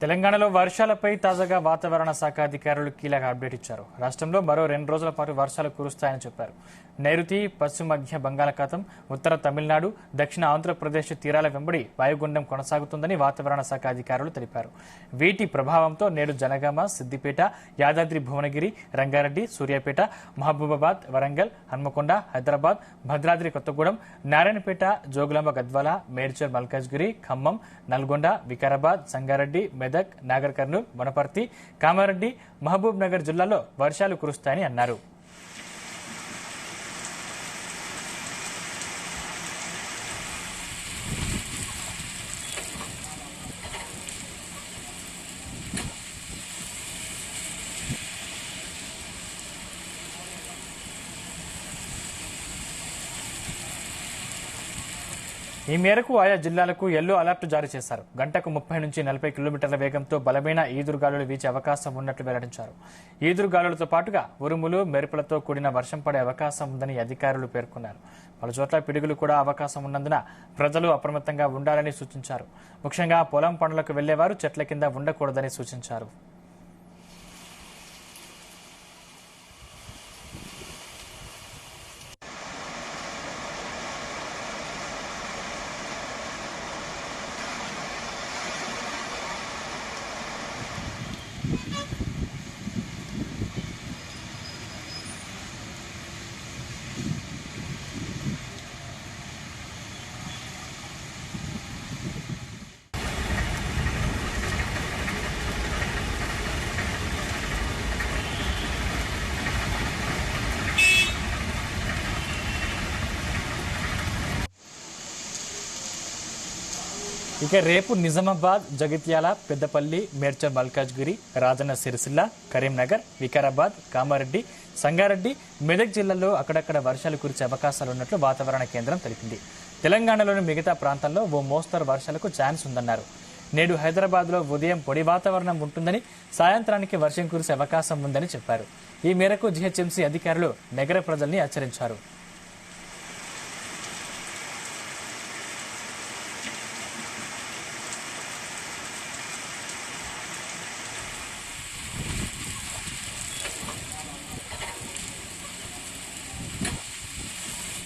తెలంగాణలో వర్షాలపై తాజాగా వాతావరణ శాఖ అధికారులు కీలక అప్డేట్ ఇచ్చారు. రాష్ట్రంలో మరో 2 రోజుల పాటు వర్షాలు కురుస్తాయని చెప్పారు. నైరుతి, పశ్చిమ మధ్య బంగాళాఖాతం, ఉత్తర తమిళనాడు, దక్షిణ ఆంధ్రప్రదేశ్ తీరాల వెంబడి వాయుగుండం కొనసాగుతుందని వాతావరణ శాఖ అధికారులు తెలిపారు. వీటి ప్రభావంతో నేడు జనగామ, సిద్దిపేట, యాదాద్రి భువనగిరి, రంగారెడ్డి, సూర్యాపేట, మహబూబాబాద్, వరంగల్, హన్మకొండ, హైదరాబాద్, భద్రాద్రి కొత్తగూడెం, నారాయణపేట, జోగులాంబ గద్వాల, మేడ్చల్ మల్కాజ్గిరి, ఖమ్మం, నల్గొండ, వికారాబాద్, సంగారెడ్డి, మెదక్, నాగర్ కర్నూల్, వనపర్తి, కామారెడ్డి, మహబూబ్ నగర్ జిల్లాల్లో వర్షాలు కురుస్తాయని అన్నారు. ఈ మేరకు ఆయా జిల్లాలకు ఎల్లో అలర్ట్ జారీ చేశారు. గంటకు 30 నుంచి 40 కిలోమీటర్ల వేగంతో బలమైన ఈదురుగాలులు వీచే అవకాశం ఉన్నట్లు వెల్లడించారు. ఈదురుగాలులతో పాటుగా ఉరుములు, మెరుపులతో కూడిన వర్షం పడే అవకాశం ఉందని అధికారులు పేర్కొన్నారు. పలుచోట్ల పిడుగులు కూడా అవకాశం ఉన్నందున ప్రజలు అప్రమత్తంగా ఉండాలని సూచించారు. ముఖ్యంగా పొలం పనులకు వెళ్లేవారు చెట్ల కింద ఉండకూడదని సూచించారు. ఇక రేపు నిజామాబాద్, జగిత్యాల, పెద్దపల్లి, మేడ్చల్ మల్కాజ్గిరి, రాజన్న సిరిసిల్ల, కరీంనగర్, వికారాబాద్, కామారెడ్డి, సంగారెడ్డి, మెదక్ జిల్లాల్లో అక్కడక్కడ వర్షాలు కురిసే అవకాశాలున్నట్లు వాతావరణ కేంద్రం తెలిపింది. తెలంగాణలోని మిగతా ప్రాంతాల్లో ఓ మోస్తరు వర్షాలకు ఛాన్స్ ఉందన్నారు. నేడు హైదరాబాద్లో ఉదయం పొడి వాతావరణం ఉంటుందని, సాయంత్రానికి వర్షం కురిసే అవకాశం ఉందని చెప్పారు. ఈ మేరకు జీహెచ్ఎంసీ అధికారులు నగర ప్రజల్ని హెచ్చరించారు.